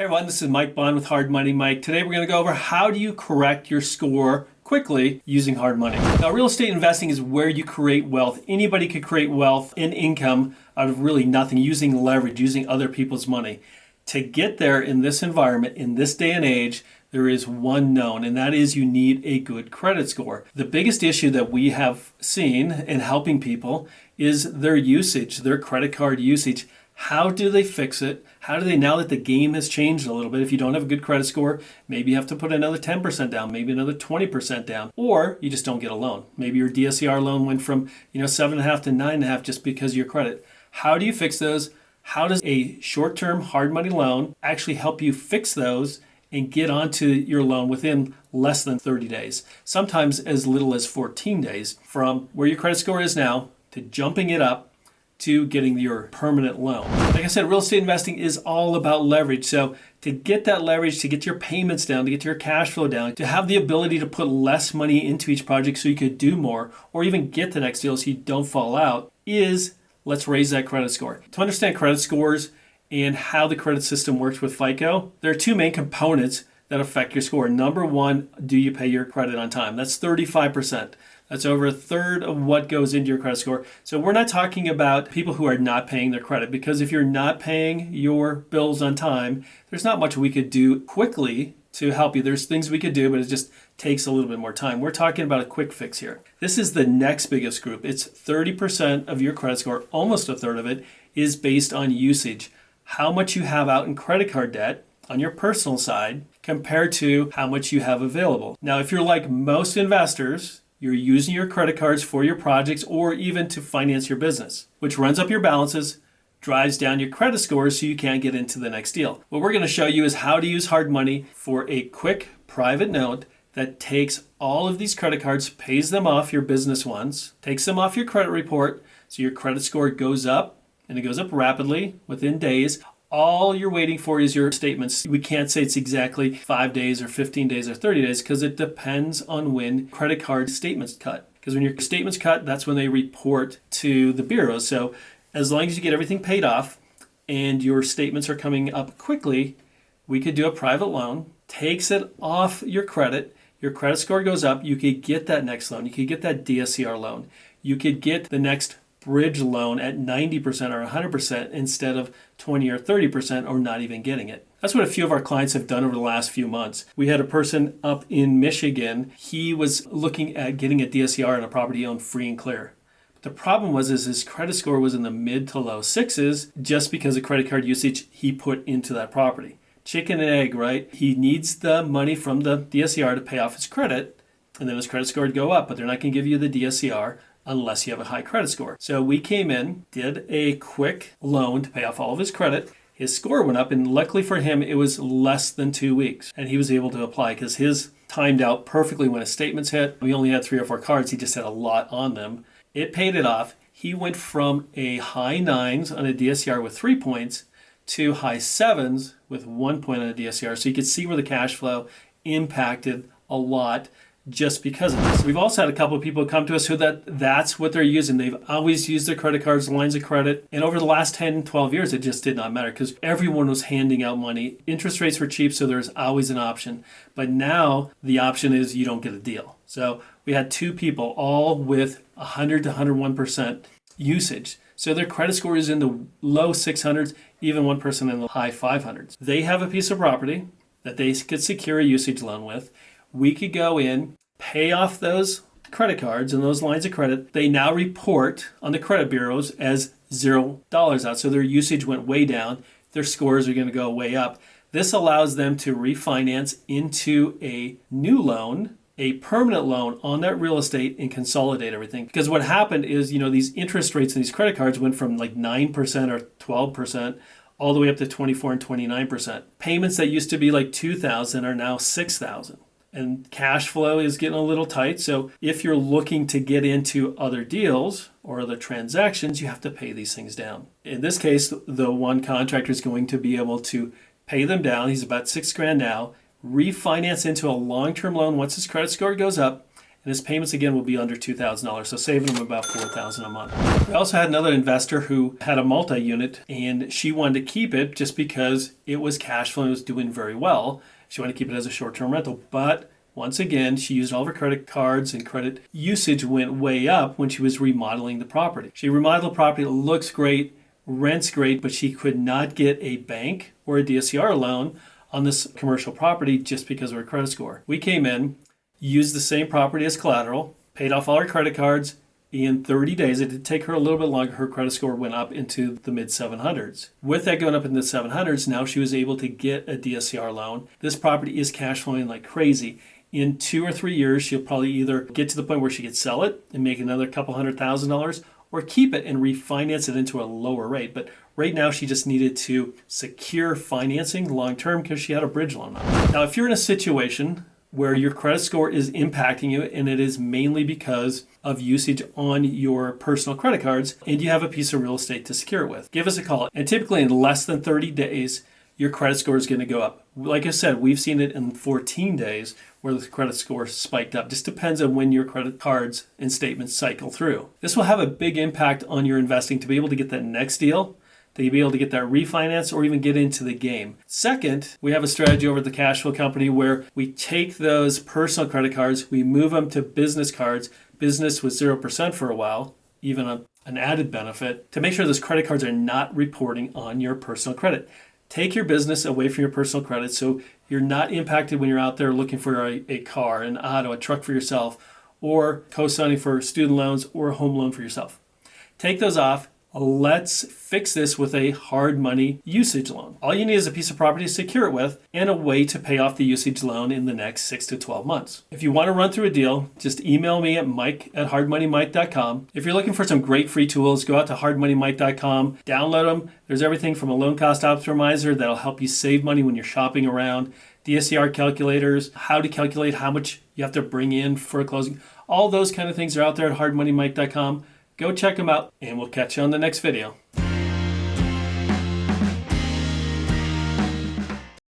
Hey everyone, this is Mike Bond with Hard Money Mike. Today we're going to go over how do you correct your score quickly using hard money. Now, real estate investing is where you create wealth. Anybody could create wealth and income out of really nothing, using leverage, using other people's money. To get there in this environment, in this day and age, there is one known, and that is you need a good credit score. The biggest issue that we have seen in helping people is their usage, their credit card usage. How do they fix it? How do they, now that the game has changed a little bit, if you don't have a good credit score, maybe you have to put another 10% down, maybe another 20% down, or you just don't get a loan. Maybe your DSCR loan went from 7.5 to 9.5 just because of your credit. How do you fix those? How does a short-term hard money loan actually help you fix those and get onto your loan within less than 30 days? Sometimes as little as 14 days from where your credit score is now to jumping it up to getting your permanent loan. Like I said, real estate investing is all about leverage. So to get that leverage, to get your payments down, to get your cash flow down, to have the ability to put less money into each project so you could do more or even get the next deal so you don't fall out, is let's raise that credit score. To understand credit scores and how the credit system works with FICO, there are two main components that affect your score. Number one, do you pay your credit on time? That's 35%. That's over a third of what goes into your credit score. So we're not talking about people who are not paying their credit, because if you're not paying your bills on time, there's not much we could do quickly to help you. There's things we could do, but it just takes a little bit more time. We're talking about a quick fix here. This is the next biggest group. It's 30% of your credit score, almost a third of it, is based on usage. How much you have out in credit card debt on your personal side compared to how much you have available. Now, if you're like most investors, you're using your credit cards for your projects or even to finance your business, which runs up your balances, drives down your credit scores so you can't get into the next deal. What we're going to show you is how to use hard money for a quick private note that takes all of these credit cards, pays them off, your business ones, takes them off your credit report so your credit score goes up, and it goes up rapidly within days. All you're waiting for is your statements. We can't say it's exactly 5 days or 15 days or 30 days because it depends on when credit card statements cut. Because when your statements cut, that's when they report to the bureaus. So as long as you get everything paid off and your statements are coming up quickly, we could do a private loan, takes it off your credit score goes up, you could get that next loan, you could get that DSCR loan, you could get the next bridge loan at 90% or 100% instead of 20 or 30% or not even getting it. That's what a few of our clients have done over the last few months. We had a person up in Michigan. He was looking at getting a DSCR on a property he owned free and clear. But the problem was his credit score was in the mid to low sixes just because of credit card usage he put into that property. Chicken and egg, right? He needs the money from the DSCR to pay off his credit, and then his credit score would go up, but they're not going to give you the DSCR unless you have a high credit score. So we came in, did a quick loan to pay off all of his credit. His score went up, and luckily for him, it was less than 2 weeks. And he was able to apply because his timed out perfectly when his statements hit. We only had 3 or 4 cards. He just had a lot on them. It paid it off. He went from a high 9s on a DSCR with 3 points to high 7s with 1 point on a DSCR. So you could see where the cash flow impacted a lot just because of this. We've also had a couple of people come to us who that's what they're using. They've always used their credit cards, lines of credit. And over the last 10, 12 years, it just did not matter because everyone was handing out money. Interest rates were cheap, so there's always an option. But now the option is you don't get a deal. So we had 2 people all with 100 to 101% usage. So their credit score is in the low 600s, even one person in the high 500s. They have a piece of property that they could secure a usage loan with. We could go in, pay off those credit cards and those lines of credit. They now report on the credit bureaus as $0 out. So their usage went way down. Their scores are going to go way up. This allows them to refinance into a new loan, a permanent loan on that real estate, and consolidate everything. Because what happened is, these interest rates in these credit cards went from like 9% or 12% all the way up to 24 and 29%. Payments that used to be like $2,000 are now $6,000. And cash flow is getting a little tight. So if you're looking to get into other deals or other transactions, you have to pay these things down. In this case, the one contractor is going to be able to pay them down. He's about $6,000 now, refinance into a long-term loan once his credit score goes up, and his payments again will be under $2,000, so saving him about $4,000 a month. We also had another investor who had a multi-unit, and she wanted to keep it just because it was cash flow and it was doing very well. She wanted to keep it as a short-term rental, but once again, she used all of her credit cards, and credit usage went way up when she was remodeling the property. She remodeled the property, it looks great, rents great, but she could not get a bank or a DSCR loan on this commercial property just because of her credit score. We came in, used the same property as collateral, paid off all her credit cards. In 30 days, it did take her a little bit longer, her credit score went up into the mid 700s. With that going up in the 700s, now she was able to get a DSCR loan. This property is cash flowing like crazy. In 2 or 3 years, she'll probably either get to the point where she could sell it and make another couple $100,000, or keep it and refinance it into a lower rate. But right now, she just needed to secure financing long term because she had a bridge loan on it. Now, if you're in a situation where your credit score is impacting you, and it is mainly because of usage on your personal credit cards, and you have a piece of real estate to secure it with, give us a call. And typically in less than 30 days, your credit score is going to go up. Like I said, we've seen it in 14 days where the credit score spiked up. Just depends on when your credit cards and statements cycle through. This will have a big impact on your investing to be able to get that next deal, to be able to get that refinance, or even get into the game. Second, we have a strategy over at the Cash Flow Company where we take those personal credit cards, we move them to business cards. Business was 0% for a while, even an added benefit, to make sure those credit cards are not reporting on your personal credit. Take your business away from your personal credit so you're not impacted when you're out there looking for a car, an auto, a truck for yourself, or co-signing for student loans or a home loan for yourself. Take those off. Let's fix this with a hard money usage loan. All you need is a piece of property to secure it with and a way to pay off the usage loan in the next 6 to 12 months. If you want to run through a deal, just email me at mike@hardmoneymike.com. If you're looking for some great free tools, go out to hardmoneymike.com, download them. There's everything from a loan cost optimizer that'll help you save money when you're shopping around, DSCR calculators, how to calculate how much you have to bring in for a closing. All those kind of things are out there at hardmoneymike.com. Go check them out, and we'll catch you on the next video.